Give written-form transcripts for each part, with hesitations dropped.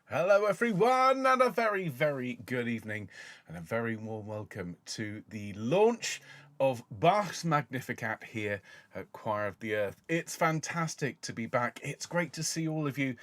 Hello everyone, and a very, very good evening, and a very warm welcome to the launch of Bach's Magnificat here at Choir of the Earth. It's fantastic to be back. It's great to see all of you,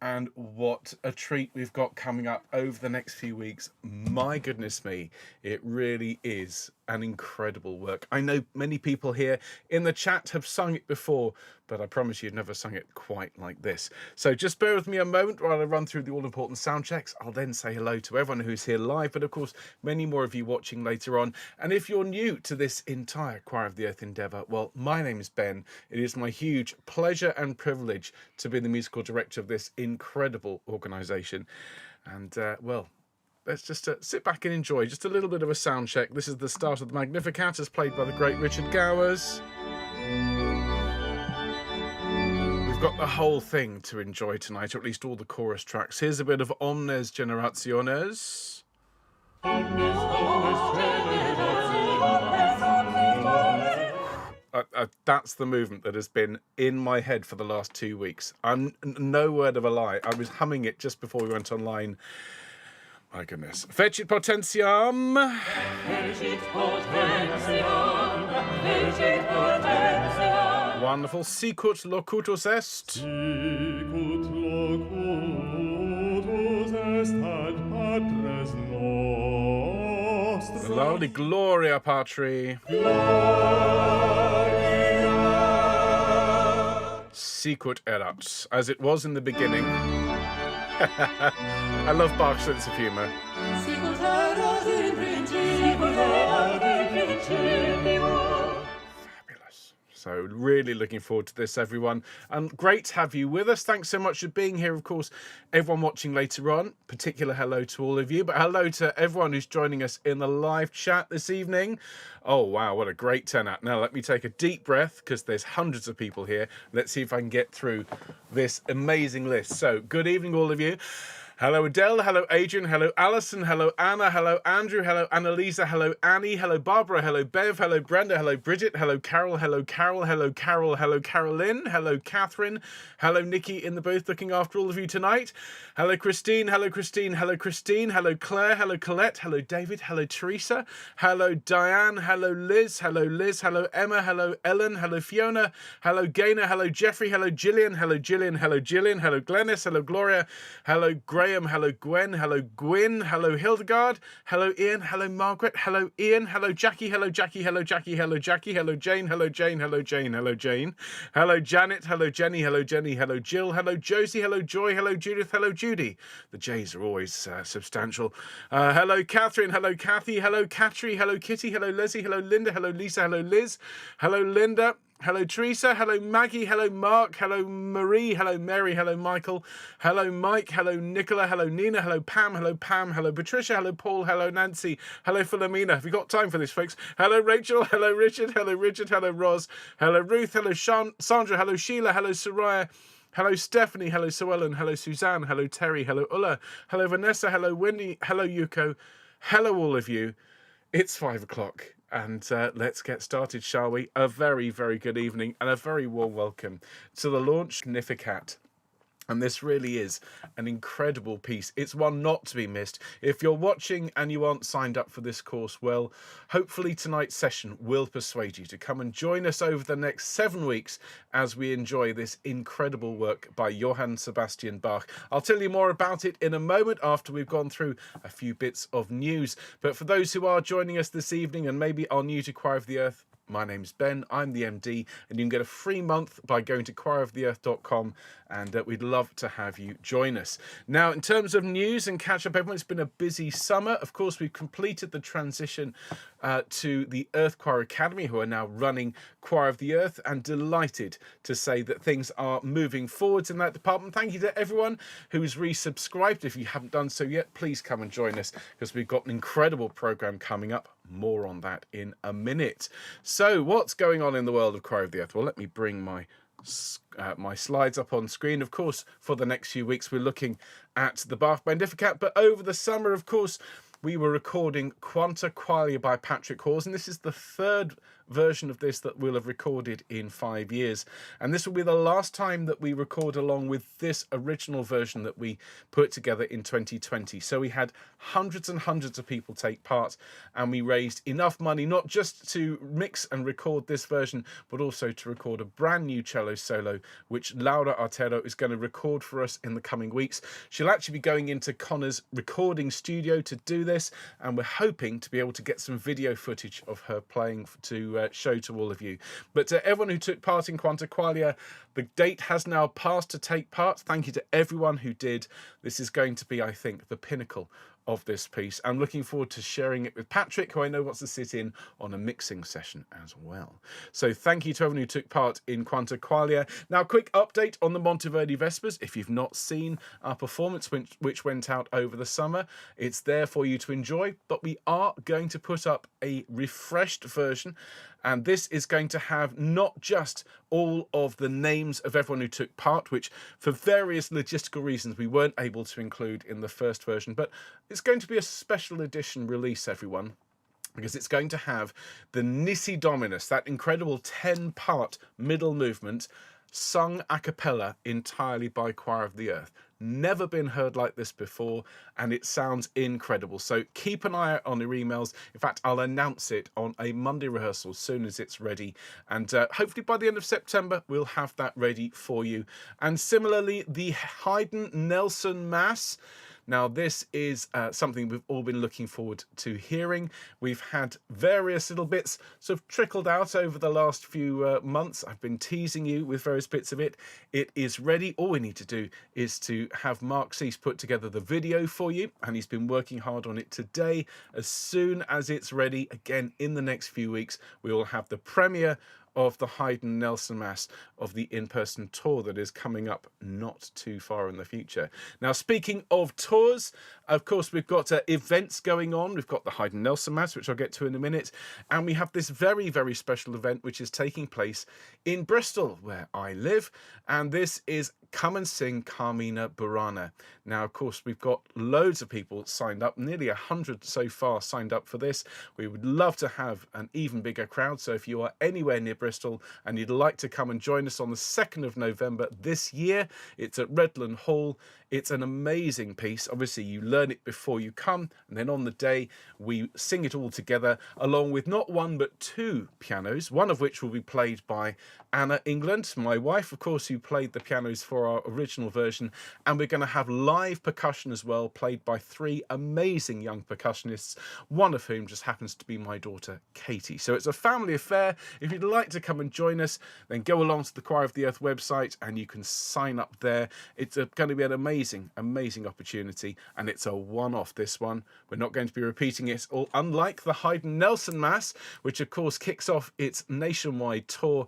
and what a treat we've got coming up over the next few weeks. My goodness me, it really is an incredible work. I know many people here in the chat have sung it before, but I promise you've never sung it quite like this. So just bear with me a moment while I run through the all-important sound checks. I'll then say hello to everyone who's here live, but of course many more of you watching later on. And if you're new to this entire Choir of the Earth endeavour, well, my name is Ben. It is my huge pleasure and privilege to be the musical director of this incredible organisation. And well, let's just sit back and enjoy just a little bit of a sound check. This is the start of the Magnificat as played by the great Richard Gowers. We've got the whole thing to enjoy tonight, or at least all the chorus tracks. Here's a bit of Omnes Generationes. That's the movement that has been in my head for the last 2 weeks. I'm no word of a lie. I was humming it just before we went online. My goodness. Fecit Potentium. Fecit Potentium. Fecit Potentium. Wonderful. Sicut locutus est. Sicut locutus est ad patres nostri. Lovely. Gloria Patri. Gloria. Sicut erat. As it was in the beginning. I love Bach's sense of humour. Fabulous. So really looking forward to this, everyone. Great to have you with us. Thanks so much for being here. Of course, everyone watching later on, particular hello to all of you, but hello to everyone who's joining us in the live chat this evening. Oh, wow, what a great turnout. Now, let me take a deep breath because there's hundreds of people here. Let's see if I can get through this amazing list. So, good evening, all of you. Hello, Adele. Hello, Adrian. Hello, Alison. Hello, Anna. Hello, Andrew. Hello, Annalisa. Hello, Annie. Hello, Barbara. Hello, Bev. Hello, Brenda. Hello, Bridget. Hello, Carol. Hello, Carol. Hello, Carol. Hello, Carolyn. Hello, Catherine. Hello, Nikki in the booth looking after all of you tonight. Hello, Christine. Hello, Christine. Hello, Christine. Hello, Claire. Hello, Colette. Hello, David. Hello, Teresa. Hello, Diane. Hello, Liz. Hello, Liz. Hello, Emma. Hello, Ellen. Hello, Fiona. Hello, Gaynor. Hello, Jeffrey. Hello, Gillian. Hello, Gillian. Hello, Gillian. Hello, Glennis. Hello, Gloria. Hello, Graham. Hello, Gwen. Hello, Gwyn. Hello, Hildegard. Hello, Ian. Hello, Margaret. Hello, Ian. Hello, Jackie. Hello, Jackie. Hello, Jackie. Hello, Jackie. Hello, Jane. Hello, Jane. Hello, Jane. Hello, Jane. Hello, Janet. Hello, Jenny. Hello, Jenny. Hello, Jill. Hello, Josie. Hello, Joy. Hello, Judith. Hello, Judy. The J's are always substantial. Hello, Catherine. Hello, Kathy. Hello, Katri. Hello, Kitty. Hello, Leslie. Hello, Linda. Hello, Lisa. Hello, Liz. Hello, Linda. Hello, Teresa. Hello, Maggie. Hello, Mark. Hello, Marie. Hello, Mary. Hello, Michael. Hello, Mike. Hello, Nicola. Hello, Nina. Hello, Pam. Hello, Pam. Hello, Patricia. Hello, Paul. Hello, Nancy. Hello, Philomena. Have you got time for this, folks? Hello, Rachel. Hello, Richard. Hello, Richard. Hello, Roz. Hello, Ruth. Hello, Sandra. Hello, Sheila. Hello, Soraya. Hello, Stephanie. Hello, Sue Ellen. Hello, Suzanne. Hello, Terry. Hello, Ulla. Hello, Vanessa. Hello, Wendy. Hello, Yuko. Hello, all of you. It's 5 o'clock. And let's get started, shall we? A very, very good evening and a very warm welcome to the launch Magnificat. And this really is an incredible piece. It's one not to be missed. If you're watching and you aren't signed up for this course, well, hopefully tonight's session will persuade you to come and join us over the next 7 weeks as we enjoy this incredible work by Johann Sebastian Bach. I'll tell you more about it in a moment after we've gone through a few bits of news. But for those who are joining us this evening and maybe are new to Choir of the Earth, my name's Ben, I'm the MD, and you can get a free month by going to choiroftheearth.com, and we'd love to have you join us. Now, in terms of news and catch up, everyone, it's been a busy summer. Of course, we've completed the transition to the Earth Choir Academy, who are now running Choir of the Earth, and delighted to say that things are moving forwards in that department. Thank you to everyone who's resubscribed. If you haven't done so yet, please come and join us, because we've got an incredible program coming up. More on that in a minute. So what's going on in the world of Choir of the Earth? Well, let me bring my slides up on screen. Of course, for the next few weeks, we're looking at the Bach Magnificat, but over the summer, of course, we were recording Quanta Qualia by Patrick Hawes, and this is the third version of this that we'll have recorded in 5 years. And this will be the last time that we record along with this original version that we put together in 2020. So we had hundreds and hundreds of people take part, and we raised enough money not just to mix and record this version, but also to record a brand new cello solo, which Laura Artero is going to record for us in the coming weeks. She'll actually be going into Connor's recording studio to do this, and we're hoping to be able to get some video footage of her playing to show to all of you. But to everyone who took part in Quanta Qualia, the date has now passed to take part. Thank you to everyone who did. This is going to be, I think, the pinnacle of this piece. I'm looking forward to sharing it with Patrick, who I know wants to sit in on a mixing session as well. So thank you to everyone who took part in Quanta Qualia. Now, quick update on the Monteverdi Vespers. If you've not seen our performance, which went out over the summer, it's there for you to enjoy, but we are going to put up a refreshed version, and this is going to have not just all of the names of everyone who took part, which for various logistical reasons we weren't able to include in the first version, but it's going to be a special edition release, everyone, because it's going to have the Nisi Dominus, that incredible 10-part middle movement, sung a cappella entirely by Choir of the Earth. Never been heard like this before, and it sounds incredible. So keep an eye out on your emails. In fact, I'll announce it on a Monday rehearsal as soon as it's ready, and hopefully by the end of September we'll have that ready for you. And similarly, the Haydn Nelson Mass. Now, this is something we've all been looking forward to hearing. We've had various little bits sort of trickled out over the last few months. I've been teasing you with various bits of it. It is ready. All we need to do is to have Mark Cease put together the video for you, and he's been working hard on it today. As soon as it's ready, again, in the next few weeks, we will have the premiere of the Haydn Nelson Mass of the in-person tour that is coming up not too far in the future. Now, speaking of tours, of course, we've got events going on. We've got the Haydn Nelson Mass, which I'll get to in a minute, and we have this very, very special event which is taking place in Bristol, where I live, and this is Come and Sing Carmina Burana. Now, of course, we've got loads of people signed up, nearly 100 so far signed up for this. We would love to have an even bigger crowd, so if you are anywhere near Bristol and you'd like to come and join us on the 2nd of November this year, it's at Redland Hall. It's an amazing piece. Obviously, you learn it before you come, and then on the day, we sing it all together, along with not one but 2 pianos, one of which will be played by Anna England, my wife, of course, who played the pianos for our original version, and we're going to have live percussion as well, played by 3 amazing young percussionists, one of whom just happens to be my daughter, Katie. So it's a family affair. If you'd like to come and join us, then go along to the Choir of the Earth website, and you can sign up there. It's going to be an amazing opportunity, and it's a one-off, this one. We're not going to be repeating it, all unlike the Haydn Nelson Mass, which of course kicks off its nationwide tour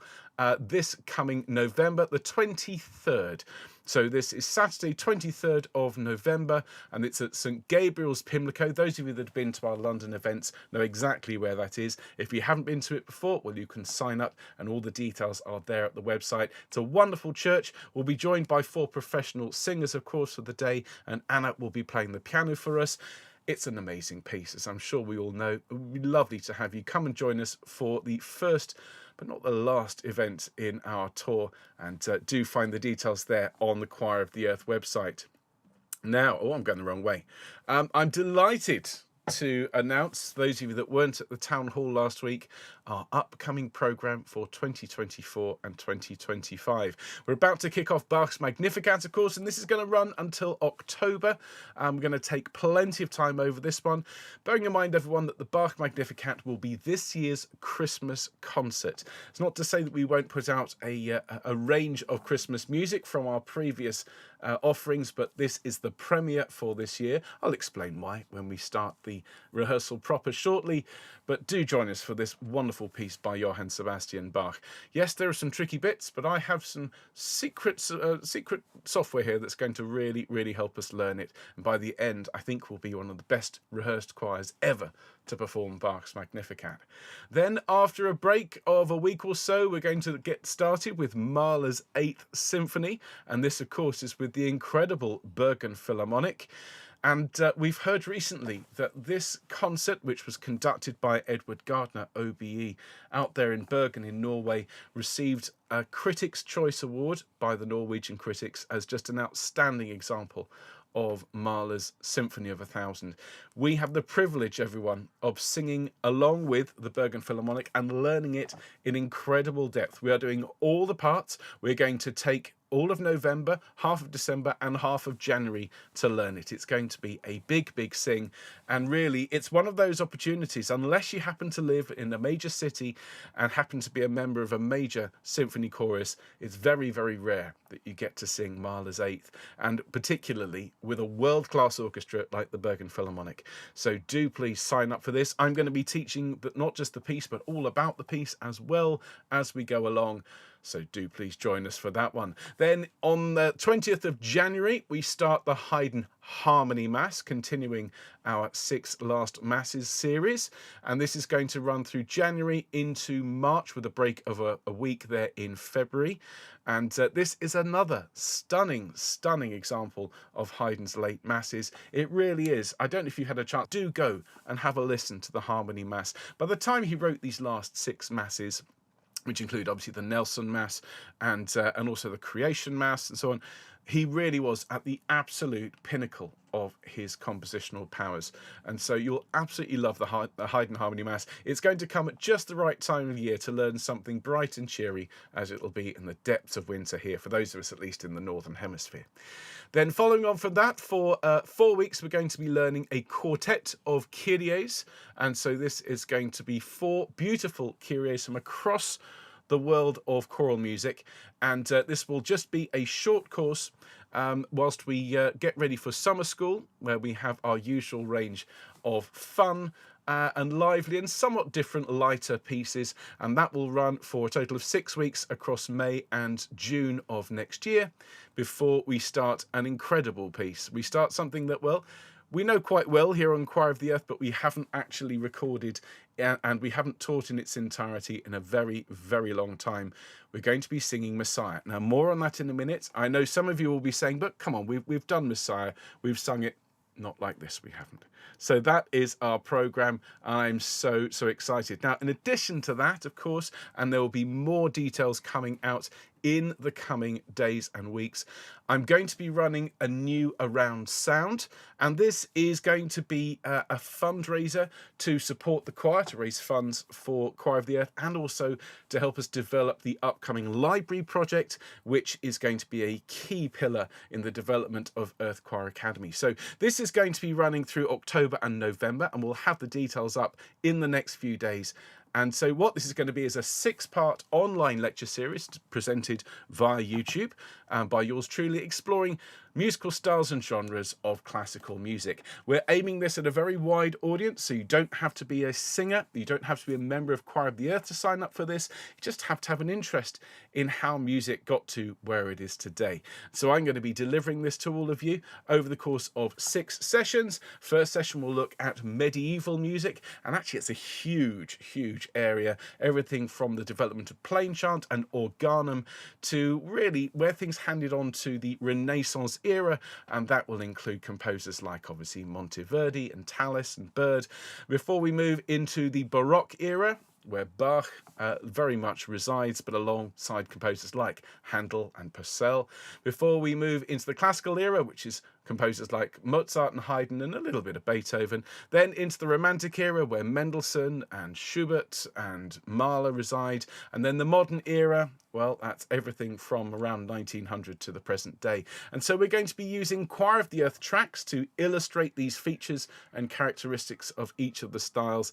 this coming November the 23rd. So this is Saturday, 23rd of November, and it's at St Gabriel's, Pimlico. Those of you that have been to our London events know exactly where that is. If you haven't been to it before, well, you can sign up, and all the details are there at the website. It's a wonderful church. We'll be joined by 4 professional singers, of course, for the day, and Anna will be playing the piano for us. It's an amazing piece, as I'm sure we all know. It would be lovely to have you come and join us for the first but not the last event in our tour, and do find the details there on the Choir of the Earth website. Now, I'm going the wrong way. I'm delighted to announce, those of you that weren't at the town hall last week, our upcoming programme for 2024 and 2025. We're about to kick off Bach's Magnificat, of course, and this is going to run until October. We're going to take plenty of time over this one, bearing in mind, everyone, that the Bach Magnificat will be this year's Christmas concert. It's not to say that we won't put out a range of Christmas music from our previous offerings, but this is the premiere for this year. I'll explain why when we start the rehearsal proper shortly, but do join us for this wonderful piece by Johann Sebastian Bach. Yes, there are some tricky bits, but I have some secret software here that's going to really help us learn it, and by the end I think we'll be one of the best rehearsed choirs ever to perform Bach's Magnificat. Then, after a break of a week or so, we're going to get started with Mahler's 8th Symphony, and this of course is with the incredible Bergen Philharmonic. And we've heard recently that this concert, which was conducted by Edward Gardner, OBE, out there in Bergen in Norway, received a Critics' Choice Award by the Norwegian critics as just an outstanding example of Mahler's Symphony of a Thousand. We have the privilege, everyone, of singing along with the Bergen Philharmonic and learning it in incredible depth. We are doing all the parts. We're going to take all of November, half of December and half of January to learn it. It's going to be a big, big sing. And really, it's one of those opportunities, unless you happen to live in a major city and happen to be a member of a major symphony chorus, it's very, very rare that you get to sing Mahler's Eighth, and particularly with a world-class orchestra like the Bergen Philharmonic. So do please sign up for this. I'm going to be teaching not just the piece, but all about the piece as well as we go along. So do please join us for that one. Then on the 20th of January, we start the Haydn Harmony Mass, continuing our 6 Last Masses series. And this is going to run through January into March with a break of a week there in February. And this is another stunning, stunning example of Haydn's late masses. It really is. I don't know if you had a chance. Do go and have a listen to the Harmony Mass. By the time he wrote these last 6 masses, which include obviously the Nelson Mass and also the Creation Mass and so on, he really was at the absolute pinnacle of his compositional powers. And so you'll absolutely love the Haydn Harmony Mass. It's going to come at just the right time of year to learn something bright and cheery, as it will be in the depths of winter here, for those of us at least in the Northern Hemisphere. Then following on from that, for 4 weeks, we're going to be learning a quartet of Kyries. And so this is going to be 4 beautiful Kyries from across the world of choral music. And this will just be a short course whilst we get ready for summer school, where we have our usual range of fun and lively and somewhat different lighter pieces. And that will run for a total of 6 weeks across May and June of next year, before we start an incredible piece. We start something that, well, we know quite well here on Choir of the Earth, but we haven't actually recorded and we haven't taught in its entirety in a very, very long time. We're going to be singing Messiah. Now, more on that in a minute. I know some of you will be saying, but come on, we've done Messiah. We've sung it. Not like this, we haven't. So that is our program. I'm so excited. Now, in addition to that, of course, and there will be more details coming out in the coming days and weeks, I'm going to be running a new Around Sound, and this is going to be a fundraiser to support the choir, to raise funds for Choir of the Earth, and also to help us develop the upcoming library project, which is going to be a key pillar in the development of Earth Choir Academy. So this is going to be running through October and November, and we'll have the details up in the next few days. And so what this is going to be is a 6-part online lecture series presented via YouTube by yours truly, exploring musical styles and genres of classical music. We're aiming this at a very wide audience, so you don't have to be a singer, you don't have to be a member of Choir of the Earth to sign up for this. You just have to have an interest in how music got to where it is today. So I'm going to be delivering this to all of you over the course of 6 sessions. First session will look at medieval music, and actually it's a huge area, everything from the development of plain chant and organum to really where things handed on to the Renaissance era, and that will include composers like obviously Monteverdi and Tallis and Bird, before we move into the Baroque era, where Bach very much resides, but alongside composers like Handel and Purcell, before we move into the classical era, which is composers like Mozart and Haydn and a little bit of Beethoven, then into the Romantic era, where Mendelssohn and Schubert and Mahler reside, and then the modern era, well, that's everything from around 1900 to the present day. And so we're going to be using Choir of the Earth tracks to illustrate these features and characteristics of each of the styles.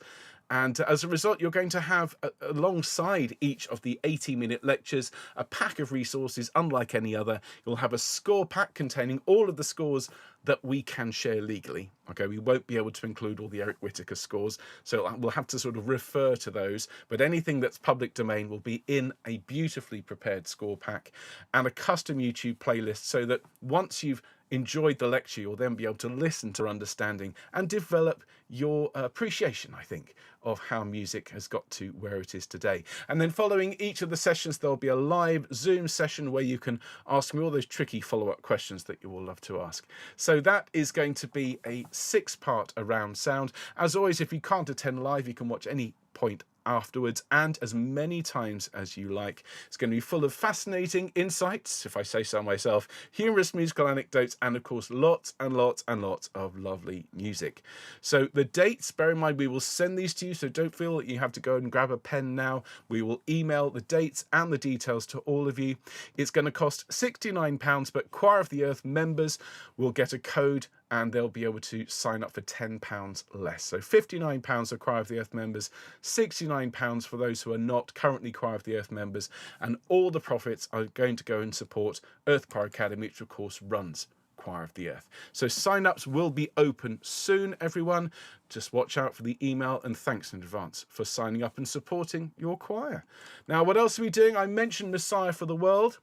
And as a result, you're going to have, alongside each of the 80-minute lectures, a pack of resources unlike any other. You'll have a score pack containing all of the scores that we can share legally. Okay, we won't be able to include all the Eric Whittaker scores, so we'll have to sort of refer to those. But anything that's public domain will be in a beautifully prepared score pack, and a custom YouTube playlist, so that once you've enjoyed the lecture, you'll then be able to listen to understanding and develop your appreciation, I think, of how music has got to where it is today. And then following each of the sessions, there'll be a live Zoom session where you can ask me all those tricky follow-up questions that you all love to ask. So that is going to be a 6-part Around Sound. As always, if you can't attend live, you can watch any point afterwards and as many times as you like. It's going to be full of fascinating insights, if I say so myself, humorous musical anecdotes, and of course lots and lots and lots of lovely music. So the dates, bear in mind, we will send these to you, so don't feel that you have to go and grab a pen now. We will email the dates and the details to all of you. It's going to cost £69, but Choir of the Earth members will get a code and they'll be able to sign up for £10 less. So £59 for Choir of the Earth members, £69 for those who are not currently Choir of the Earth members, and all the profits are going to go and support Earth Choir Academy, which of course runs Choir of the Earth. So sign-ups will be open soon, everyone. Just watch out for the email, and thanks in advance for signing up and supporting your choir. Now, what else are we doing? I mentioned Messiah for the World.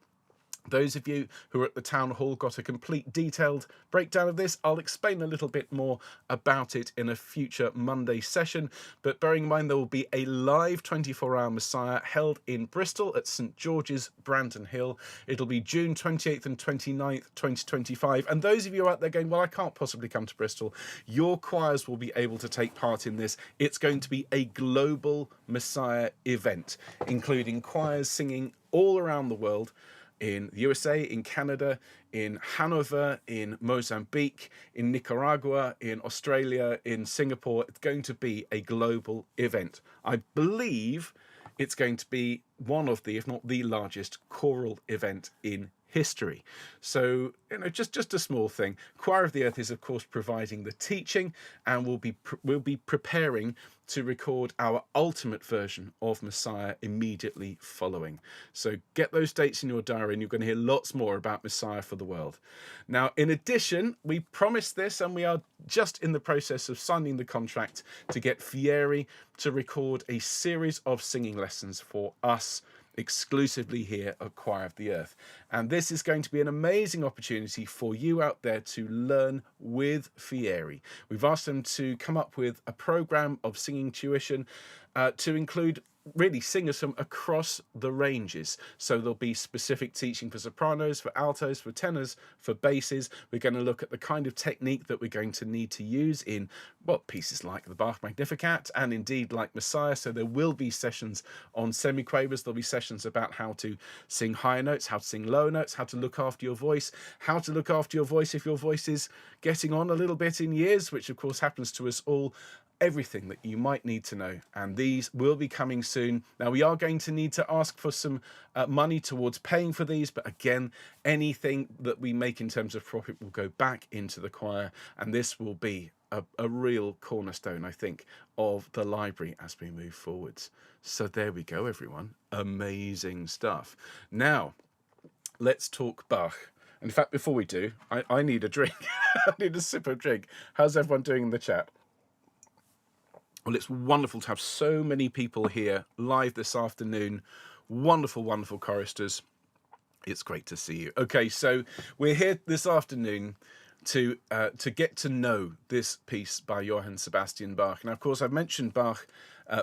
Those of you who are at the town hall got a complete detailed breakdown of this. I'll explain a little bit more about it in a future Monday session, but bearing in mind there will be a live 24-hour Messiah held in Bristol at St George's, Brandon Hill. It'll be June 28th and 29th, 2025. And those of you out there going, well, I can't possibly come to Bristol, your choirs will be able to take part in this. It's going to be a global Messiah event, including choirs singing all around the world, in the USA, in Canada, in Hanover, in Mozambique, in Nicaragua, in Australia, in Singapore. It's going to be a global event. I believe it's going to be one of the, if not the largest, choral event in history. So, you know, just a small thing. Choir of the Earth is, of course, providing the teaching, and we'll be preparing to record our ultimate version of Messiah immediately following. So get those dates in your diary, and you're going to hear lots more about Messiah for the World. Now, in addition, we promised this, and we are just in the process of signing the contract to get Fieri to record a series of singing lessons for us exclusively here at Choir of the Earth. And this is going to be an amazing opportunity for you out there to learn with Fieri. We've asked them to come up with a program of singing tuition to include really singers from across the ranges. So there'll be specific teaching for sopranos, for altos, for tenors, for basses. We're going to look at the kind of technique that we're going to need to use in, well, pieces like the Bach Magnificat and indeed like Messiah. So there will be sessions on semiquavers. There'll be sessions about how to sing higher notes, how to sing lower notes, how to look after your voice, how to look after your voice if your voice is getting on a little bit in years, which of course happens to us all. Everything that you might need to know, and these will be coming soon. Now, we are going to need to ask for some money towards paying for these, but again, anything that we make in terms of profit will go back into the choir, and this will be a real cornerstone, I think, of the library as we move forwards. So there we go, everyone. Amazing stuff. Now, let's talk Bach. In fact, before we do, I need a drink. I need a sip of drink. How's everyone doing in the chat? Well, it's wonderful to have so many people here live this afternoon. Wonderful, wonderful choristers. It's great to see you. Okay, so we're here this afternoon to get to know this piece by Johann Sebastian Bach. Now, of course, I've mentioned Bach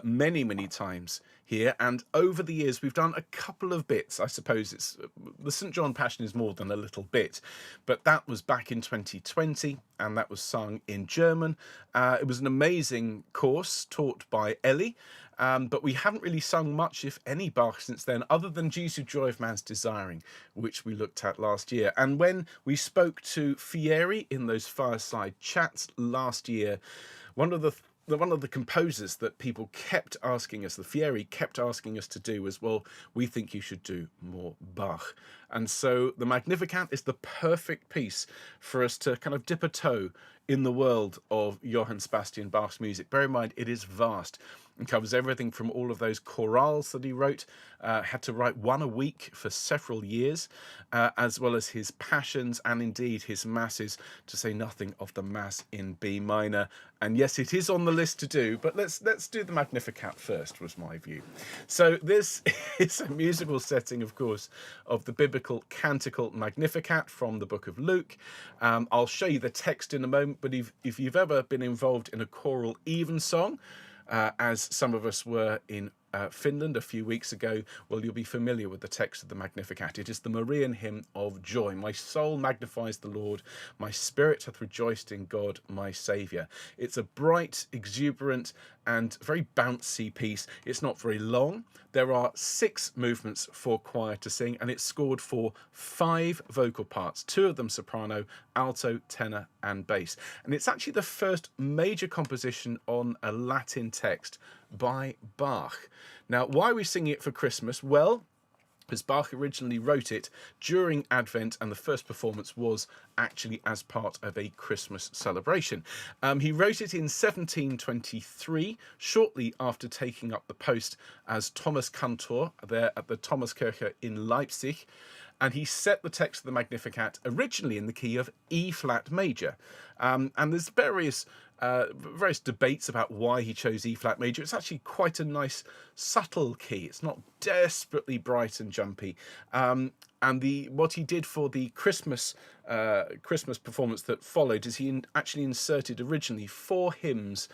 many, many times here, and over the years we've done a couple of bits. I suppose it's the St. John Passion is more than a little bit, but that was back in 2020, and that was sung in German. It was an amazing course taught by Ellie, but we haven't really sung much, if any, Bach since then, other than Jesu Joy of Man's Desiring, which we looked at last year. And when we spoke to Fieri in those fireside chats last year, one of the composers that people kept asking us, the Fieri kept asking us to do was, well, we think you should do more Bach. And so the Magnificat is the perfect piece for us to kind of dip a toe in the world of Johann Sebastian Bach's music. Bear in mind, it is vast. and covers everything from all of those chorales that he wrote, had to write one a week for several years, as well as his passions and indeed his masses, to say nothing of the mass in B minor. And yes, it is on the list to do, but let's do the Magnificat first, was my view. So this is a musical setting, of course, of the biblical canticle Magnificat from the book of Luke. I'll show you the text in a moment, but if you've ever been involved in a choral evensong, as some of us were in Finland a few weeks ago, well, you'll be familiar with the text of the Magnificat. It is the Marian hymn of joy. My soul magnifies the Lord. My spirit hath rejoiced in God, my Saviour. It's a bright, exuberant, and very bouncy piece. It's not very long. There are 6 movements for choir to sing, and it's scored for 5 vocal parts, 2 of them soprano, alto, tenor, and bass. And it's actually the first major composition on a Latin text by Bach. Now, why are we singing it for Christmas? Well, because Bach originally wrote it during Advent, and the first performance was actually as part of a Christmas celebration. He wrote it in 1723, shortly after taking up the post as Thomas Cantor there at the Thomaskirche in Leipzig. And he set the text of the Magnificat originally in the key of E flat major. And there's various debates about why he chose E flat major. It's actually quite a nice subtle key. It's not desperately bright and jumpy. And what he did for the Christmas performance that followed is he actually inserted originally 4 hymns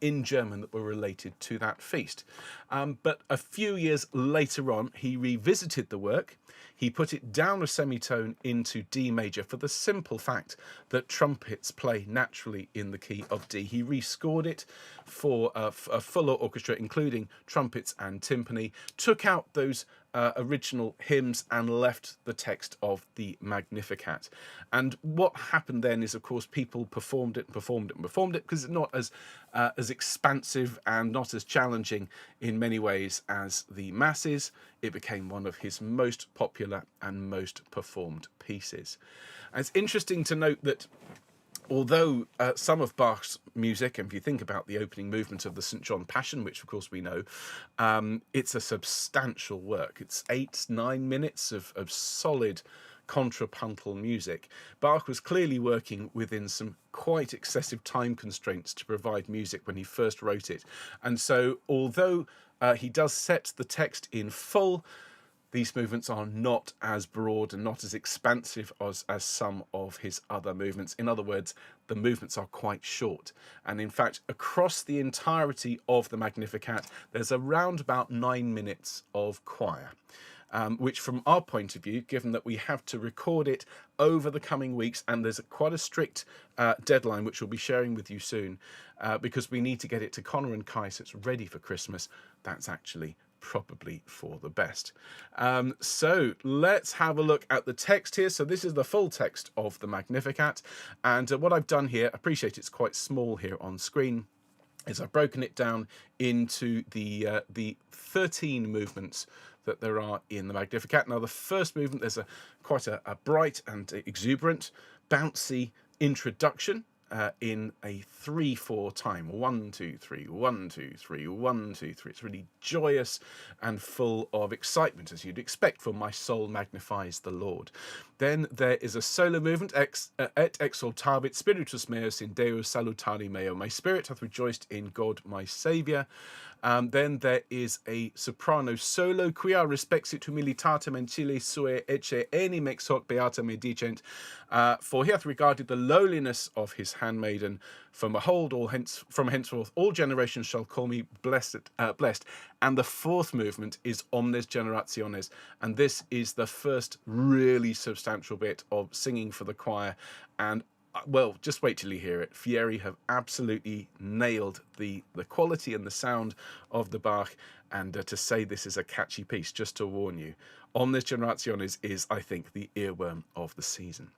in German that were related to that feast. But a few years later on, he revisited the work. He put it down a semitone into D major for the simple fact that trumpets play naturally in the key of D. He rescored it for a fuller orchestra, including trumpets and timpani, took out those original hymns and left the text of the Magnificat. And what happened then is, of course, people performed it because it's not as expansive and not as challenging in many ways as the masses. It became one of his most popular and most performed pieces. And it's interesting to note that although some of Bach's music, and if you think about the opening movement of the St. John Passion, which of course we know, it's a substantial work. It's 8-9 minutes of solid contrapuntal music. Bach was clearly working within some quite excessive time constraints to provide music when he first wrote it. And so although he does set the text in full, these movements are not as broad and not as expansive as some of his other movements. In other words, the movements are quite short. And in fact, across the entirety of the Magnificat, there's around about 9 minutes of choir. Which from our point of view, given that we have to record it over the coming weeks, and there's quite a strict deadline, which we'll be sharing with you soon, because we need to get it to Connor and Kai so it's ready for Christmas, that's actually probably for the best. So let's have a look at the text here. So this is the full text of the Magnificat, and what I've done here, I appreciate it's quite small here on screen, is I've broken it down into the 13 movements that there are in the Magnificat. Now, the first movement, there's quite a bright and exuberant, bouncy introduction in a 3/4 time. 1, 2, 3, 1, 2, 3, 1, 2, 3. It's really joyous and full of excitement, as you'd expect from My Soul Magnifies the Lord. Then there is a solo movement, Et exultavit spiritus meus in Deus salutari meo. My spirit hath rejoiced in God my Saviour. Then there is a soprano solo, quia respexit humilitatem ancille sue ecce enim ex hoc beata me dicent, for he hath regarded the lowliness of his handmaiden. From henceforth all generations shall call me blessed. And the fourth movement is Omnes Generationes, and this is the first really substantial bit of singing for the choir. And well, just wait till you hear it. Fieri have absolutely nailed the quality and the sound of the Bach, and to say this is a catchy piece, just to warn you, Omnes Generationes is, I think, the earworm of the season.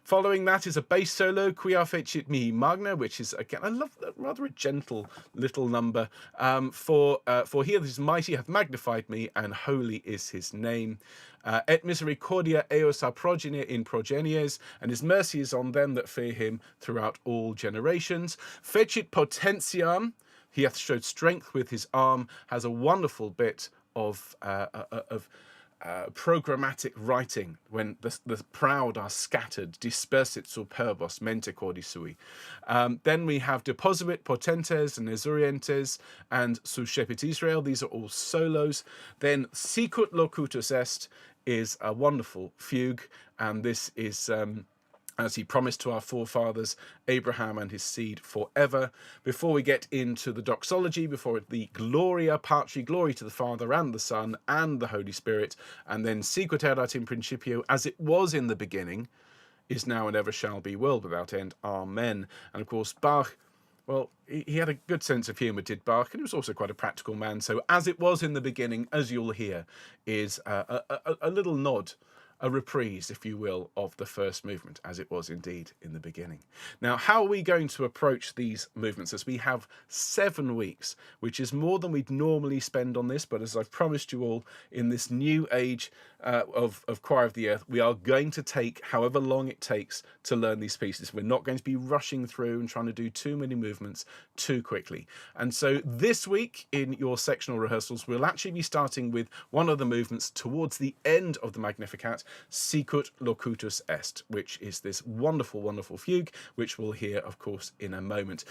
Following that is a bass solo, Quia Fecit Mihi Magna, which is, again, I love that, rather a gentle little number. For he that is mighty hath magnified me, and holy is his name. Et misericordia eos a progenie in progenies, and his mercy is on them that fear him throughout all generations. Fecit Potentium, He hath showed strength with his arm, has a wonderful bit of programmatic writing, when the proud are scattered, dispersit superbos mente cordi sui. Then we have Deposivit potentes and Esurientes and Suscepit Israel. These are all solos. Then Sicut locutus est is a wonderful fugue, and this is as he promised to our forefathers, Abraham and his seed forever. Before we get into the doxology, before the Gloria Patri, glory to the Father and the Son and the Holy Spirit, and then Sicut erat in principio, as it was in the beginning, is now and ever shall be, world without end. Amen. And of course, Bach, well, he had a good sense of humour, did Bach, and he was also quite a practical man. So as it was in the beginning, as you'll hear, is a little nod, a reprise, if you will, of the first movement, as it was indeed in the beginning. Now, how are we going to approach these movements? As we have 7 weeks, which is more than we'd normally spend on this, but as I've promised you all, in this new age of Choir of the Earth, we are going to take however long it takes to learn these pieces. We're not going to be rushing through and trying to do too many movements too quickly. And so this week in your sectional rehearsals, we'll actually be starting with one of the movements towards the end of the Magnificat, Sicut locutus est, which is this wonderful, wonderful fugue, which we'll hear, of course, in a moment.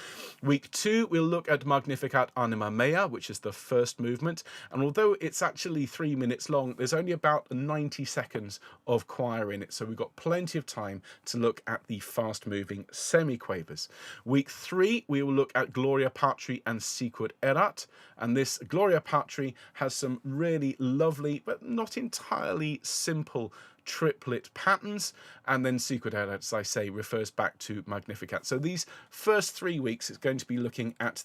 Week 2, we'll look at Magnificat anima mea, which is the first movement. And although it's actually 3 minutes long, there's only about 90 seconds of choir in it. So we've got plenty of time to look at the fast-moving semiquavers. Week 3, we will look at Gloria Patri and Sicut erat. And this Gloria Patri has some really lovely, but not entirely simple triplet patterns, and then Sicut erat, as I say, refers back to Magnificat. So these first 3 weeks is going to be looking at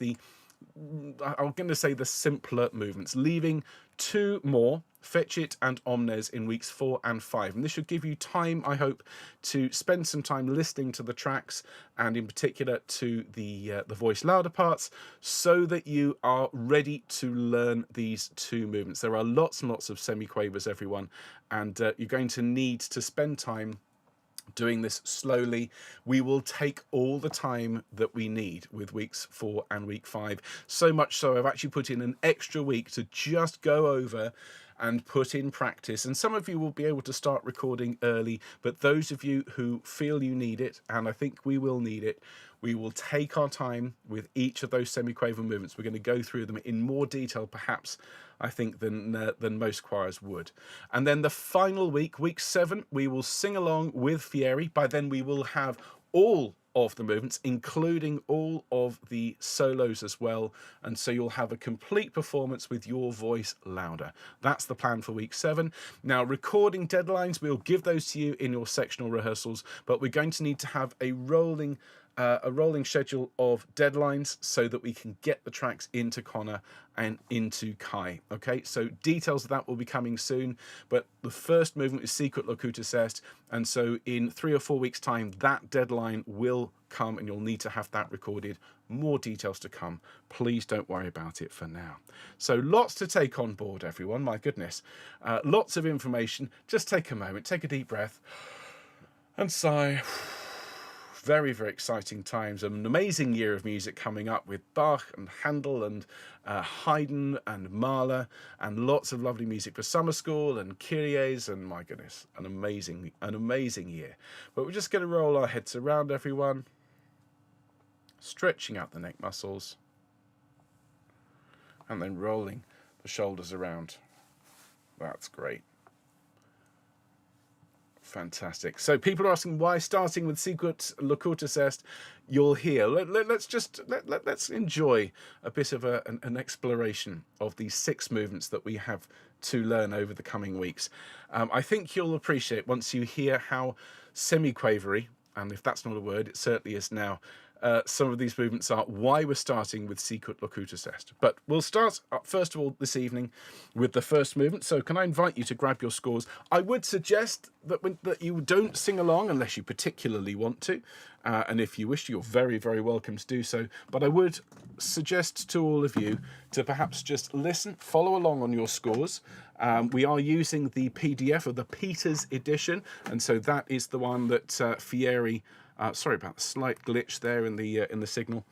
I'm going to say the simpler movements, leaving 2 more, Fecit and Omnes, in weeks 4 and 5. And this should give you time, I hope, to spend some time listening to the tracks, and in particular to the voice louder parts, so that you are ready to learn these 2 movements. There are lots and lots of semiquavers, everyone, and you're going to need to spend time doing this slowly. We will take all the time that we need with weeks 4 and week 5. So much so I've actually put in an extra week to just go over and put in practice. And some of you will be able to start recording early, but those of you who feel you need it, and I think we will need it, we will take our time with each of those semiquaver movements. We're going to go through them in more detail, perhaps, I think, than most choirs would. And then the final week, week 7, we will sing along with Fieri. By then we will have all of the movements, including all of the solos as well, and so you'll have a complete performance with your voice louder. That's the plan for week 7. Now, recording deadlines, we'll give those to you in your sectional rehearsals, but we're going to need to have a rolling schedule of deadlines so that we can get the tracks into Connor and into Kai. Okay, so details of that will be coming soon, but the first movement is Sicut locutus est, and so in 3 or 4 weeks' time, that deadline will come and you'll need to have that recorded. More details to come. Please don't worry about it for now. So lots to take on board, everyone. My goodness. Lots of information. Just take a moment, take a deep breath and sigh. Very, very exciting times. An amazing year of music coming up with Bach and Handel and Haydn and Mahler, and lots of lovely music for summer school and Kyries, and my goodness, an amazing year. But we're just going to roll our heads around, everyone, stretching out the neck muscles, and then rolling the shoulders around. That's great. Fantastic. So people are asking why starting with Sicut locutus est. You'll hear. Let's enjoy a bit of an exploration of these 6 movements that we have to learn over the coming weeks. I think you'll appreciate once you hear how semiquavery, and if that's not a word, it certainly is now, some of these movements are, why we're starting with Sicut locutus est. But we'll start, first of all, this evening with the first movement. So can I invite you to grab your scores? I would suggest that you don't sing along unless you particularly want to. And if you wish, you're very, very welcome to do so. But I would suggest to all of you to perhaps just listen, follow along on your scores. We are using the PDF of the Peters edition, and so that is the one that Fieri... sorry about the slight glitch there in the signal.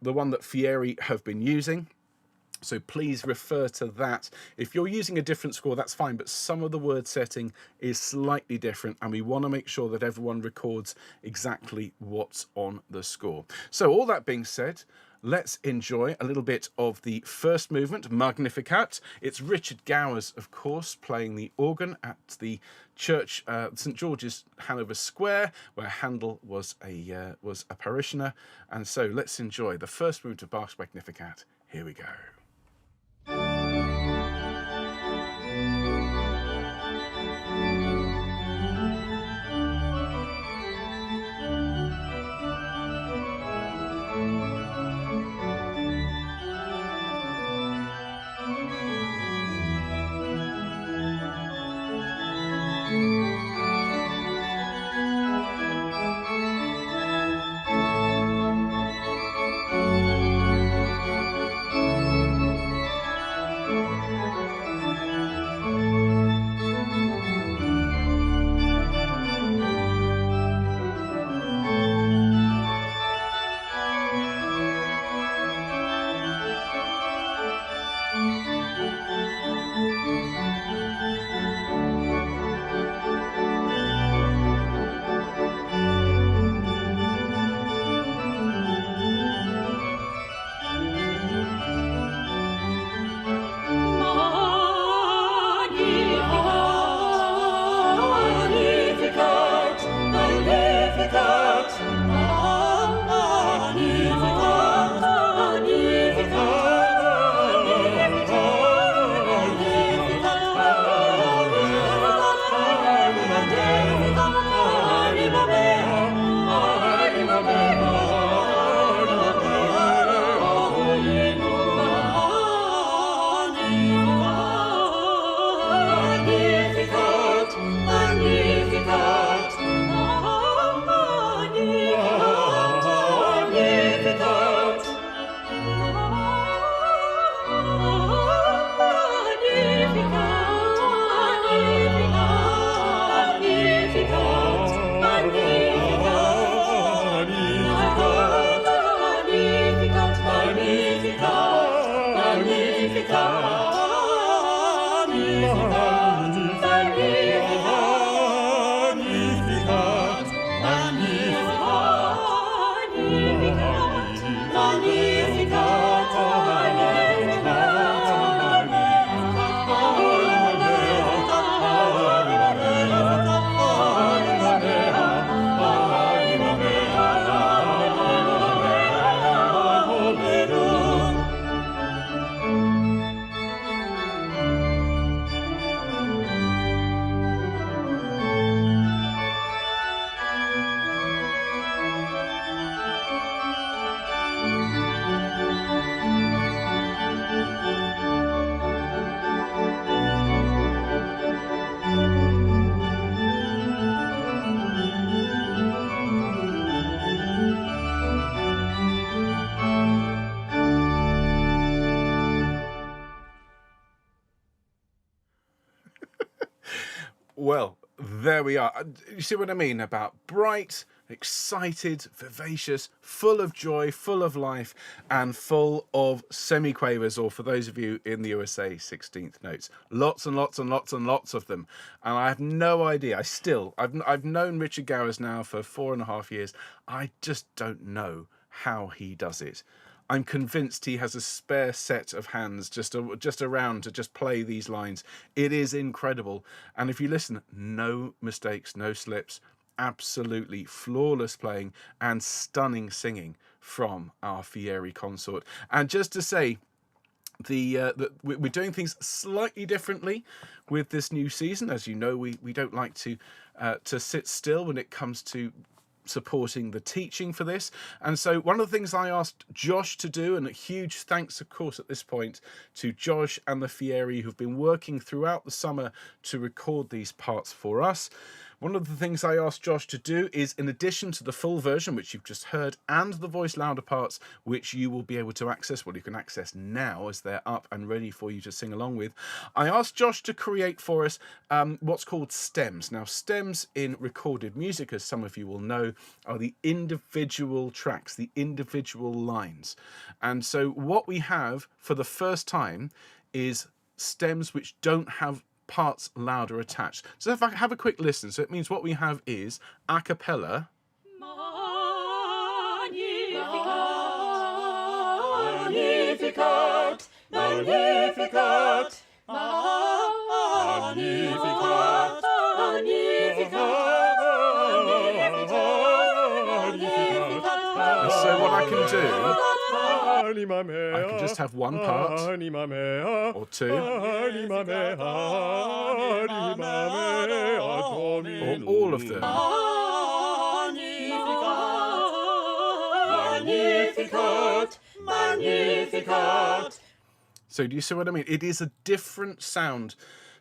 the one that Fieri have been using. So please refer to that. If you're using a different score, that's fine, but some of the word setting is slightly different, and we want to make sure that everyone records exactly what's on the score. So all that being said, let's enjoy a little bit of the first movement, Magnificat. It's Richard Gowers, of course, playing the organ at the church, St George's, Hanover Square, where Handel was a parishioner. And so let's enjoy the first movement of Bach's Magnificat. Here we go. Well, there we are. You see what I mean about bright, excited, vivacious, full of joy, full of life, and full of semiquavers, or for those of you in the USA, 16th notes. Lots and lots and lots and lots of them. And I have no idea. I've known Richard Gowers now for 4.5 years. I just don't know how he does it. I'm convinced he has a spare set of hands just around to just play these lines. It is incredible. And if you listen, no mistakes, no slips, absolutely flawless playing and stunning singing from our Fieri Consort. And just to say, we're doing things slightly differently with this new season. As you know, we don't like to sit still when it comes to supporting the teaching for this. And so one of the things I asked Josh to do, and a huge thanks of course at this point to Josh and the Fieri who've been working throughout the summer to record these parts for us, One of the things I asked Josh to do is, in addition to the full version, which you've just heard, and the voice louder parts, which you will be able to access, well, you can access now as they're up and ready for you to sing along with, I asked Josh to create for us what's called stems. Now, stems in recorded music, as some of you will know, are the individual tracks, the individual lines. And so what we have for the first time is stems which don't have parts louder attached. So if I have a quick listen, so it means what we have is a cappella. Magnificat, Magnificat, Magnificat, And so what I can do, I can just have one part or two, or all of them. Magnificat, Magnificat. So do you see what I mean? It is a different sound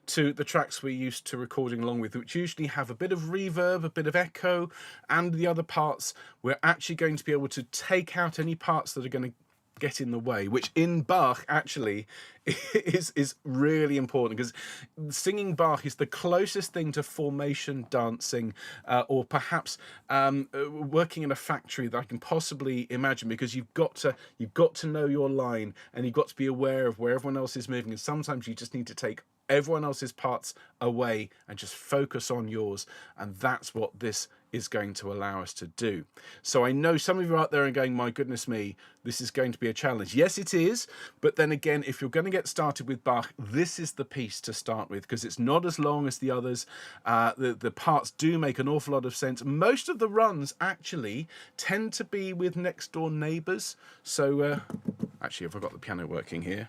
to the tracks we're used to recording along with, which usually have a bit of reverb, a bit of echo, and the other parts we're actually going to be able to take out any parts that are going to get in the way, which in Bach actually is really important, because singing Bach is the closest thing to formation dancing or perhaps working in a factory that I can possibly imagine, because you've got to know your line, and you've got to be aware of where everyone else is moving, and sometimes you just need to take everyone else's parts away and just focus on yours, and that's what this is going to allow us to do. So I know some of you are out there and going, my goodness me, this is going to be a challenge. Yes, it is, but then again, if you're going to get started with Bach, this is the piece to start with, because it's not as long as the others. The parts do make an awful lot of sense. Most of the runs actually tend to be with next door neighbours. So actually, have I got the piano working here?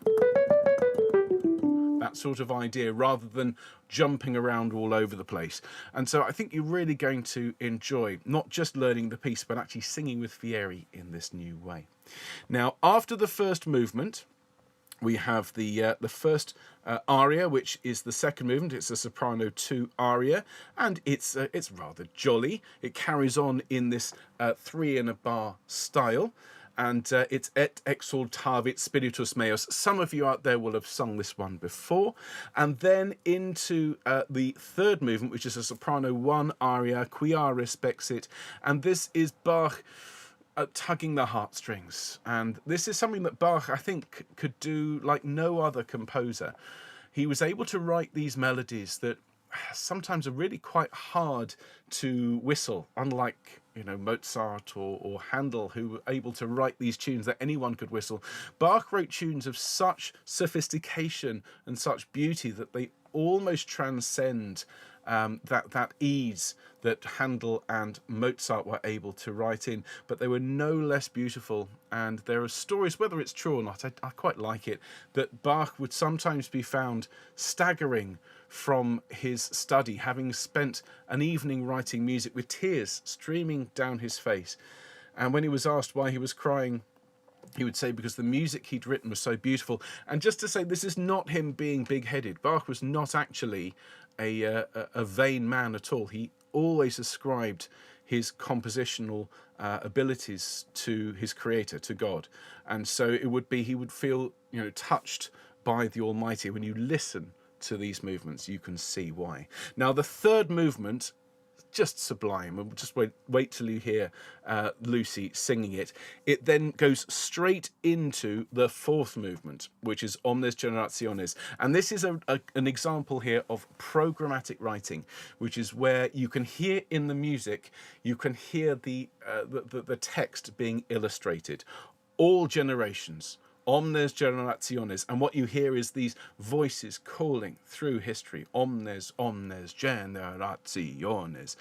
That sort of idea, rather than jumping around all over the place. And so I think you're really going to enjoy not just learning the piece, but actually singing with Fieri in this new way. Now, after the first movement, we have the first aria, which is the second movement. It's a soprano 2 aria, and it's rather jolly. It carries on in this 3 in a bar style. And it's Et exultavit spiritus meus. Some of you out there will have sung this one before. And then into the third movement, which is a soprano 1 aria, Quia respexit. And this is Bach tugging the heartstrings. And this is something that Bach, I think, could do like no other composer. He was able to write these melodies that sometimes are really quite hard to whistle, unlike Mozart or Handel, who were able to write these tunes that anyone could whistle. Bach wrote tunes of such sophistication and such beauty that they almost transcend that ease that Handel and Mozart were able to write in, but they were no less beautiful. And there are stories, whether it's true or not, I quite like it, that Bach would sometimes be found staggering from his study, having spent an evening writing music with tears streaming down his face. And when he was asked why he was crying, he would say because the music he'd written was so beautiful. And just to say, this is not him being big-headed. Bach was not actually a vain man at all. He always ascribed his compositional abilities to his creator, to God. And so it would be, he would feel touched by the Almighty. When you listen to these movements, you can see why. Now, the third movement, just sublime. And just wait till you hear Lucy singing it. It then goes straight into the fourth movement, which is Omnes Generationes. And this is an example here of programmatic writing, which is where you can hear in the music, you can hear the text being illustrated. All generations. Omnes generationes, and what you hear is these voices calling through history. Omnes, omnes generationes.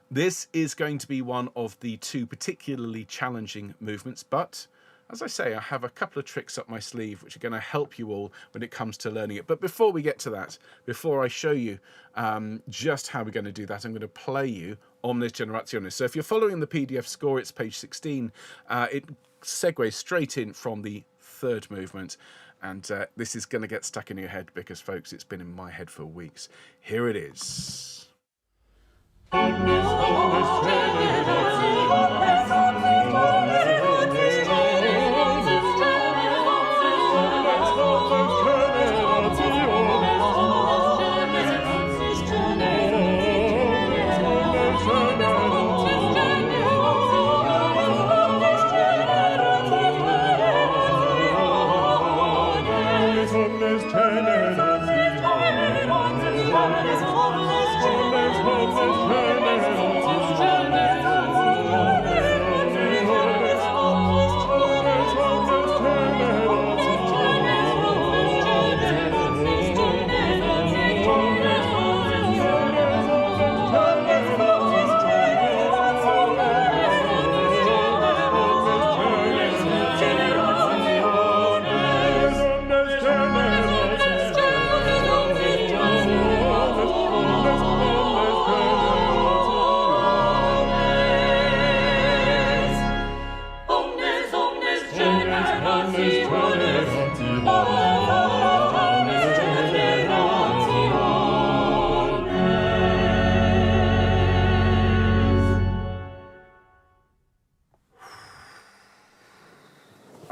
This is going to be one of the two particularly challenging movements, but as I say, I have a couple of tricks up my sleeve which are going to help you all when it comes to learning it. But before we get to that, before I show you just how we're going to do that, I'm going to play you Omnes Generationes. So if you're following the PDF score, it's page 16. It segues straight in from the third movement, and this is going to get stuck in your head because, folks, it's been in my head for weeks. Here it is.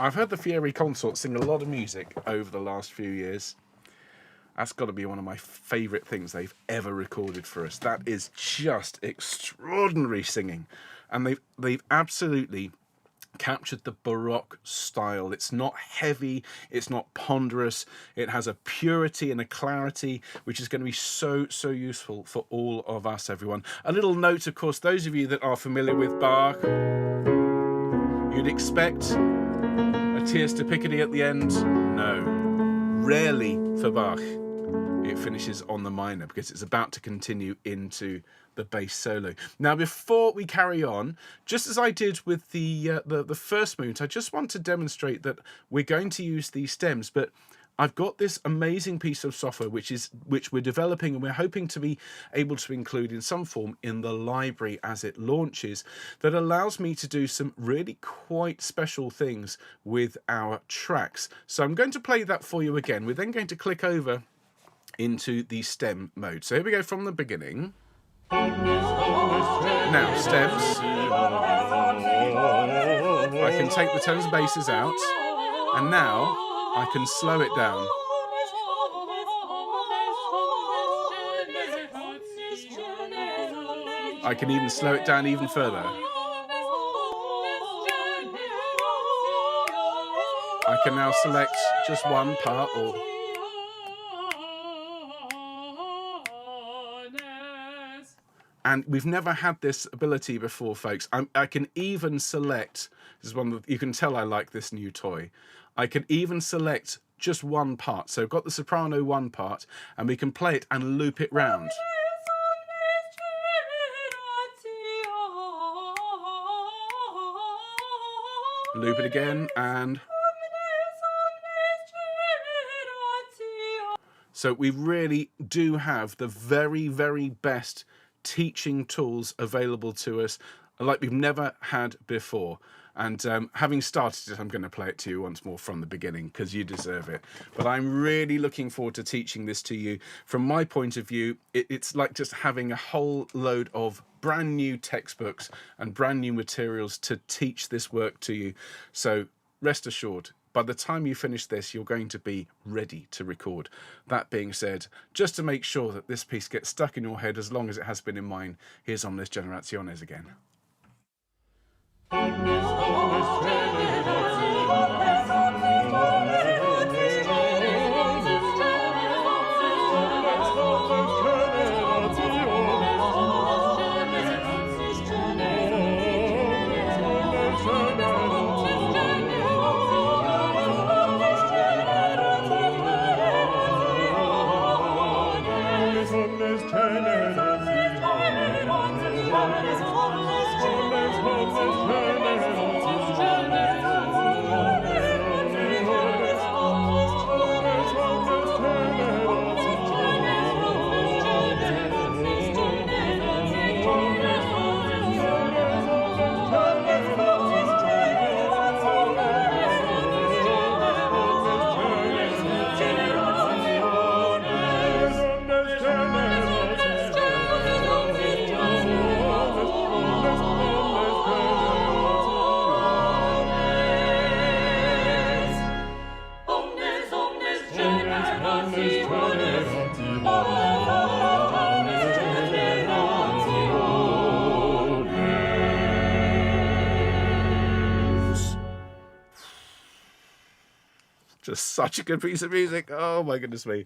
I've heard the Fieri Consort sing a lot of music over the last few years. That's got to be one of my favourite things they've ever recorded for us. That is just extraordinary singing. And they've absolutely captured the Baroque style. It's not heavy, it's not ponderous, it has a purity and a clarity which is going to be so useful for all of us, everyone. A little note, of course, those of you that are familiar with Bach, you'd expect a tierce de Picardy at the end. No, rarely for Bach it finishes on the minor, because it's about to continue into the bass solo. Now, before we carry on, just as I did with the first movement, I just want to demonstrate that we're going to use these stems, but I've got this amazing piece of software which we're developing, and we're hoping to be able to include in some form in the library as it launches, that allows me to do some really quite special things with our tracks. So I'm going to play that for you again. We're then going to click over into the stem mode. So here we go from the beginning. Now, stems. I can take the tones and basses out, and now I can slow it down. I can even slow it down even further. I can now select just one part, or and we've never had this ability before, folks. I can even select, this is one that you can tell I like this new toy. I can even select just one part. So I've got the soprano one part, and we can play it and loop it round. Loop it again, and so we really do have the very best teaching tools available to us, like we've never had before. And having started it, I'm going to play it to you once more from the beginning, because you deserve it. But I'm really looking forward to teaching this to you. From my point of view, it's like just having a whole load of brand new textbooks and brand new materials to teach this work to you. So rest assured, by the time you finish this, you're going to be ready to record. That being said, just to make sure that this piece gets stuck in your head as long as it has been in mine, here's Omnes Generationes again. Just such a good piece of music. Oh my goodness me.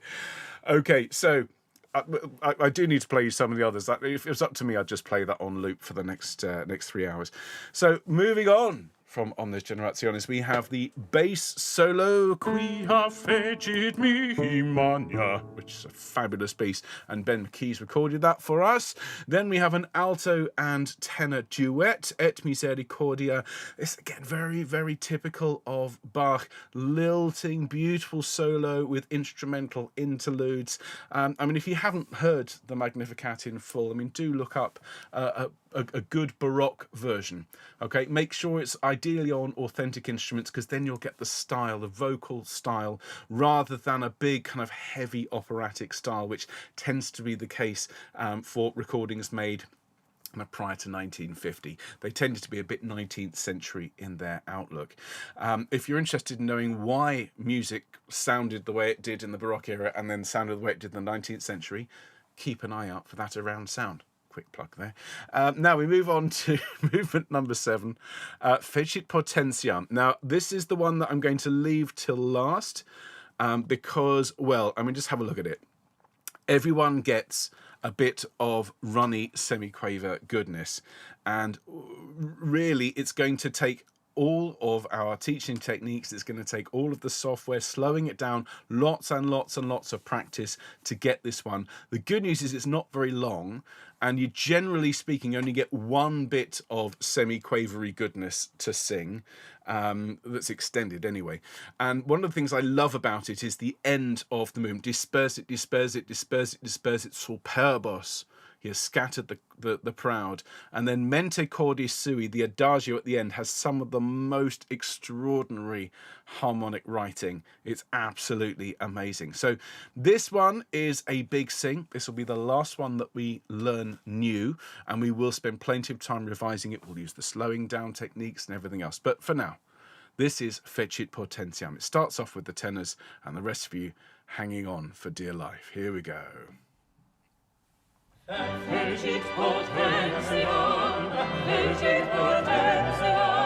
Okay, so I do need to play you some of the others. If it was up to me, I'd just play that on loop for the next 3 hours. So moving on from Omnes Generationis, we have the bass solo Qui ha fecit mihi mania, which is a fabulous piece, and Ben McKee's recorded that for us. Then we have an alto and tenor duet, Et Misericordia. It's again very, very typical of Bach, lilting, beautiful solo with instrumental interludes. I mean, if you haven't heard the Magnificat in full, I mean, do look up a good Baroque version. Okay, make sure it's ideally on authentic instruments, because then you'll get the style, the vocal style, rather than a big kind of heavy operatic style, which tends to be the case for recordings made prior to 1950. They tended to be a bit 19th century in their outlook. If you're interested in knowing why music sounded the way it did in the Baroque era and then sounded the way it did in the 19th century, keep an eye out for that around sound. Quick plug there. Now we move on to movement number 7, Fecit Potentium. Now this is the one that I'm going to leave till last because, well, I mean, just have a look at it. Everyone gets a bit of runny semiquaver goodness, and really it's going to take all of our teaching techniques, it's going to take all of the software, slowing it down, lots and lots and lots of practice to get this one. The good news is it's not very long, and you, generally speaking, only get one bit of semi-quavery goodness to sing, that's extended anyway. And one of the things I love about it is the end of the movement. Disperse it, disperse it, disperse it, disperse it, superbos. He has scattered the proud. And then Mente Cordis Sui, the adagio at the end, has some of the most extraordinary harmonic writing. It's absolutely amazing. So this one is a big sing. This will be the last one that we learn new, and we will spend plenty of time revising it. We'll use the slowing down techniques and everything else. But for now, this is Fecit Potentium. It starts off with the tenors and the rest of you hanging on for dear life. Here we go. Fecit Potentium, Fecit Potentium,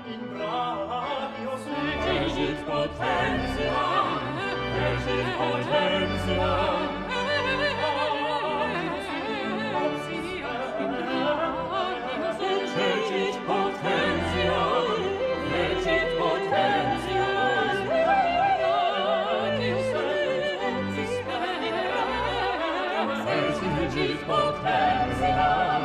in gradius Fecit Potentium, Fecit Potentium, Fecit Potentium, Fecit Potentium.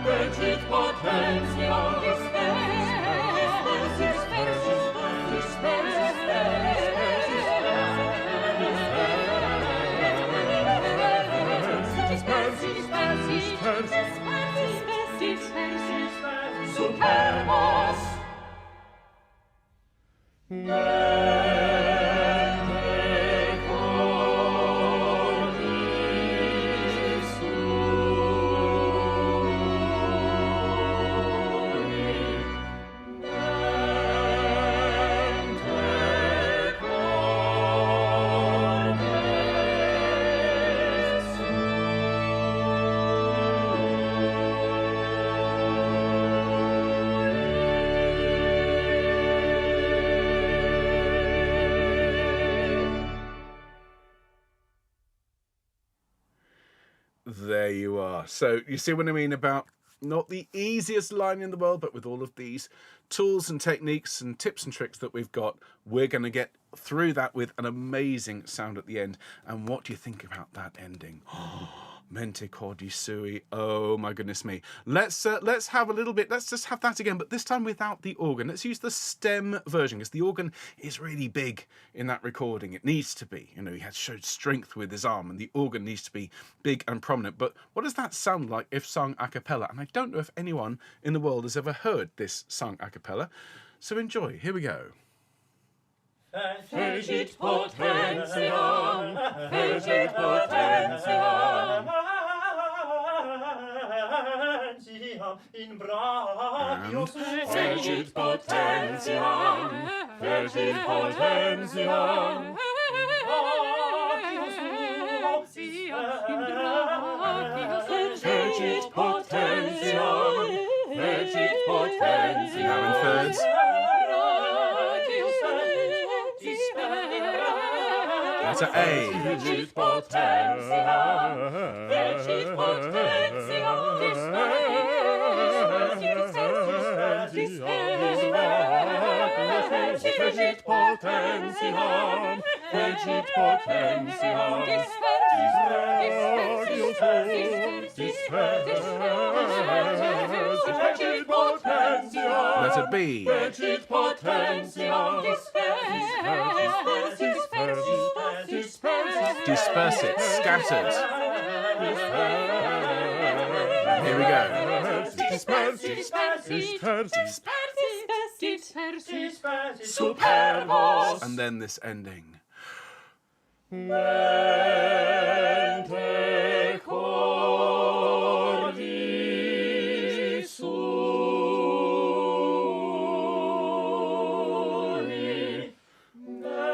Fecit Potentium, Fecit Potentium, Fecit Superbos. There you are. So you see what I mean about not the easiest line in the world, but with all of these tools and techniques and tips and tricks that we've got, we're going to get through that with an amazing sound at the end. And what do you think about that ending? Mente Cordis Sui. Oh my goodness me. Let's have a little bit. Let's just have that again, but this time without the organ. Let's use the stem version, because the organ is really big in that recording. It needs to be. You know, he has showed strength with his arm, and the organ needs to be big and prominent. But what does that sound like if sung a cappella? And I don't know if anyone in the world has ever heard this sung a cappella. So enjoy. Here we go. Fecit Potentium, Fecit Potentium, in brachio Fecit Potentium, Fecit Potentium, Fecit Potentium, Fecit Potentium. Now in thirds. Letter A. Fecit Potentium, Fecit Potentium, Fecit Potentium, Fecit Potentium, Fecit Potentium, Letter B. Fecit Potentium, Disperse it. Scattered. Here we go. Superbos. And then this ending. Mente cordi sui, mente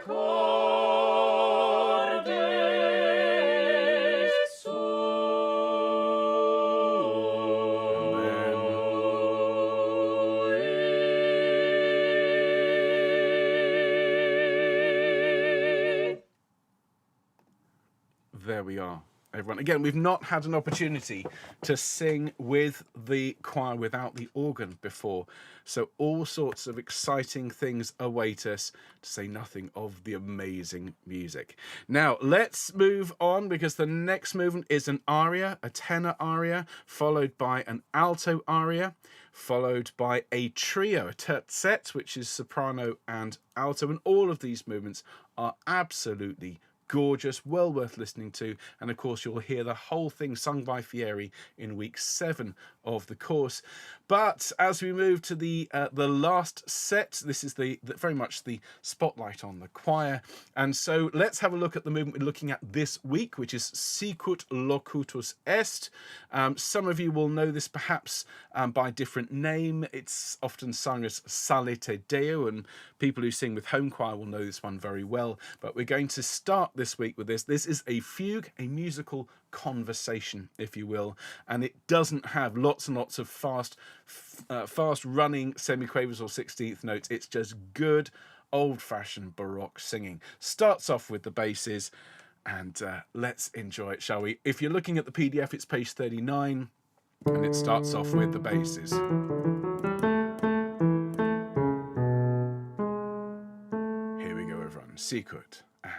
cordi There we are, everyone. Again, we've not had an opportunity to sing with the choir without the organ before, so all sorts of exciting things await us, to say nothing of the amazing music. Now, let's move on, because the next movement is an aria, a tenor aria, followed by an alto aria, followed by a trio, a tercet, which is soprano and alto, and all of these movements are absolutely gorgeous, well worth listening to, and of course you'll hear the whole thing sung by Fieri in week 7 of the course. But as we move to the last set, this is the very much the spotlight on the choir, and so let's have a look at the movement we're looking at this week, which is Sicut locutus est. Some of you will know this perhaps by a different name. It's often sung as Salite Deo, and people who sing with home choir will know this one very well, but we're going to start this week with this. This is a fugue, a musical conversation, if you will, and it doesn't have lots and lots of fast running semiquavers or 16th notes. It's just good old-fashioned Baroque singing. Starts off with the basses, and let's enjoy it, shall we? If you're looking at the PDF, it's page 39, and it starts off with the basses. Here we go, everyone. Sicut and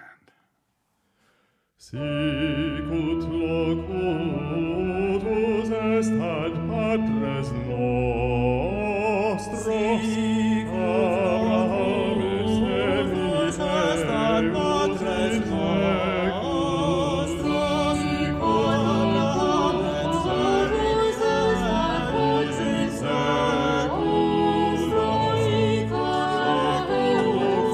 Sicut locutus est ad patres nostros, Abraham est ad patres nostros, Sicut Abraham et Sarah in secundus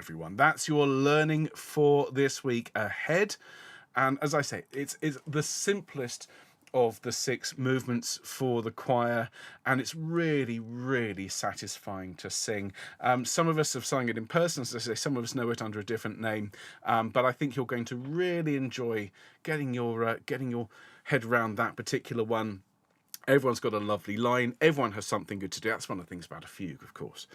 everyone. That's your learning for this week ahead. And as I say, it's the simplest of the 6 movements for the choir, and it's really, really satisfying to sing. Some of us have sung it in person, as I say, some of us know it under a different name, but I think you're going to really enjoy getting your head around that particular one. Everyone's got a lovely line. Everyone has something good to do. That's one of the things about a fugue, of course.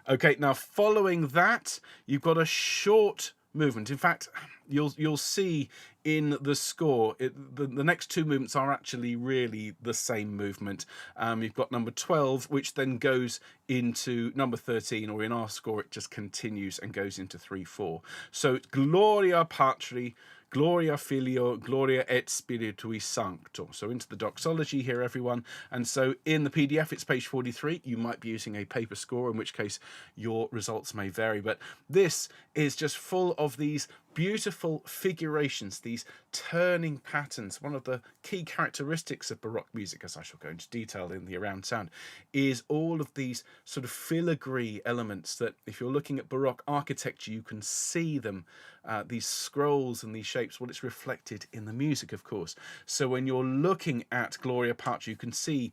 Okay, now following that, you've got a short movement. In fact, you'll see in the score, the next 2 movements are actually really the same movement. You've got number 12, which then goes into number 13, or in our score, it just continues and goes into 3/4. So it's Gloria Patri, Gloria Filio, Gloria et Spiritui Sancto. So into the doxology here, everyone. And so in the PDF, it's page 43. You might be using a paper score, in which case your results may vary. But this is just full of these beautiful figurations, these turning patterns. One of the key characteristics of Baroque music, as I shall go into detail in the Around Sound, is all of these sort of filigree elements that, if you're looking at Baroque architecture, you can see them, these scrolls and these shapes. Well, it's reflected in the music, of course. So when you're looking at Gloria Patri, you can see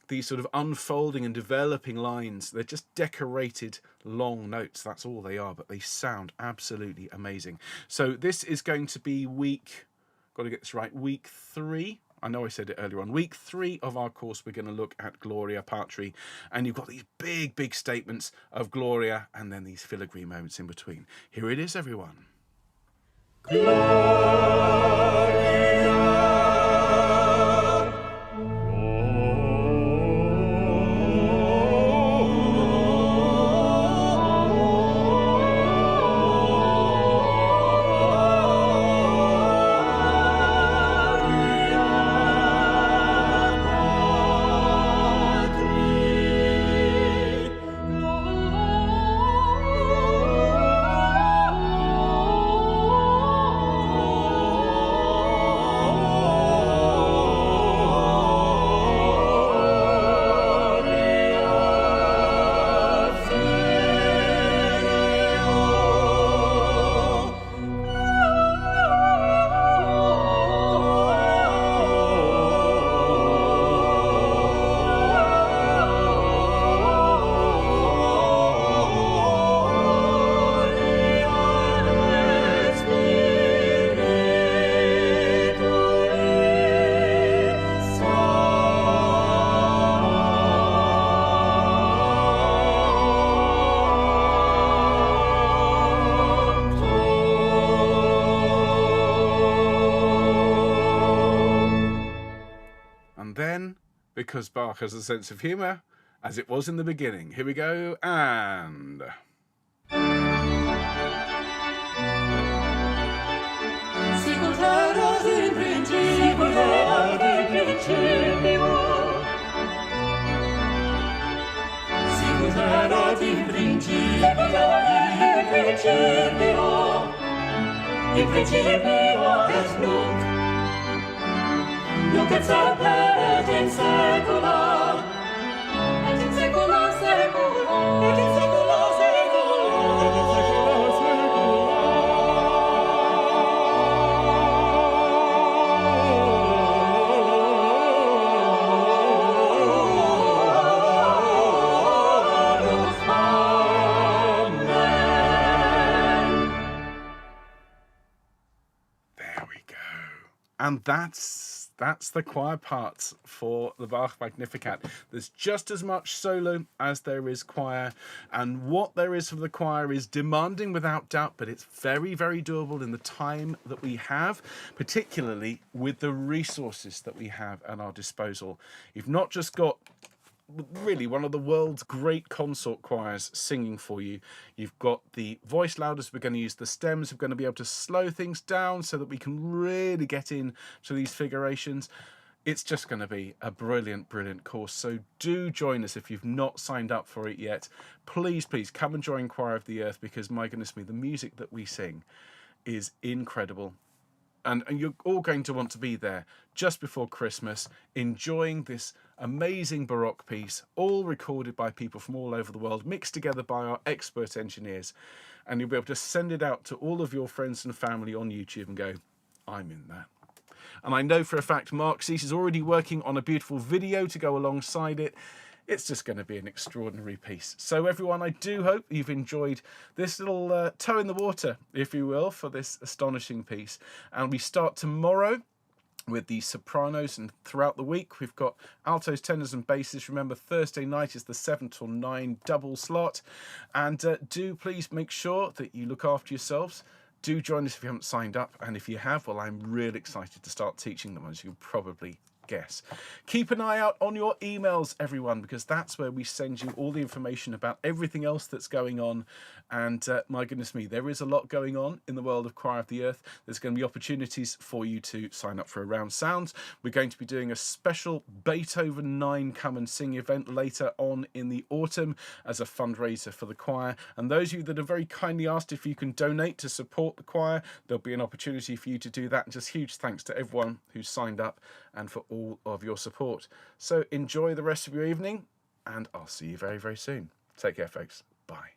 these sort of unfolding and developing lines. They're just decorated long notes. That's all they are, but they sound absolutely amazing. So this is going to be week 3. I know I said it earlier on. Week 3 of our course, we're going to look at Gloria Patri. And you've got these big statements of Gloria and then these filigree moments in between. Here it is, everyone. Because Bach has a sense of humour, as it was in the beginning. Here we go, and... Sicut erat in principio, sicut erat in principio et nunc et semper et in saecula saecula, et in saecula There we go. And that's the choir parts for the Bach Magnificat. There's just as much solo as there is choir, and what there is for the choir is demanding without doubt, but it's very, very doable in the time that we have, particularly with the resources that we have at our disposal. You've not just got really one of the world's great consort choirs singing for you. You've got the voice louders. We're going to use the stems. We're going to be able to slow things down so that we can really get in to these figurations. It's just going to be a brilliant course. So do join us if you've not signed up for it yet. Please come and join Choir of the Earth, because my goodness me, the music that we sing is incredible. And you're all going to want to be there just before Christmas, enjoying this amazing Baroque piece, all recorded by people from all over the world, mixed together by our expert engineers. And you'll be able to send it out to all of your friends and family on YouTube and go, I'm in that. And I know for a fact Mark Cease is already working on a beautiful video to go alongside it. It's just going to be an extraordinary piece. So everyone, I do hope you've enjoyed this little toe in the water, if you will, for this astonishing piece. And we start tomorrow with the sopranos, and throughout the week we've got altos, tenors and basses. Remember, Thursday night is the 7 till 9 double slot. And do please make sure that you look after yourselves. Do join us if you haven't signed up, and if you have, well, I'm really excited to start teaching them, as you can probably guess. Keep an eye out on your emails, everyone, because that's where we send you all the information about everything else that's going on. And my goodness me, there is a lot going on in the world of Choir of the Earth. There's going to be opportunities for you to sign up for Around Sounds. We're going to be doing a special Beethoven 9 Come and Sing event later on in the autumn as a fundraiser for the choir. And those of you that are very kindly asked if you can donate to support the choir, there'll be an opportunity for you to do that. And just huge thanks to everyone who's signed up and for all of your support. So enjoy the rest of your evening, and I'll see you very, very soon. Take care, folks. Bye.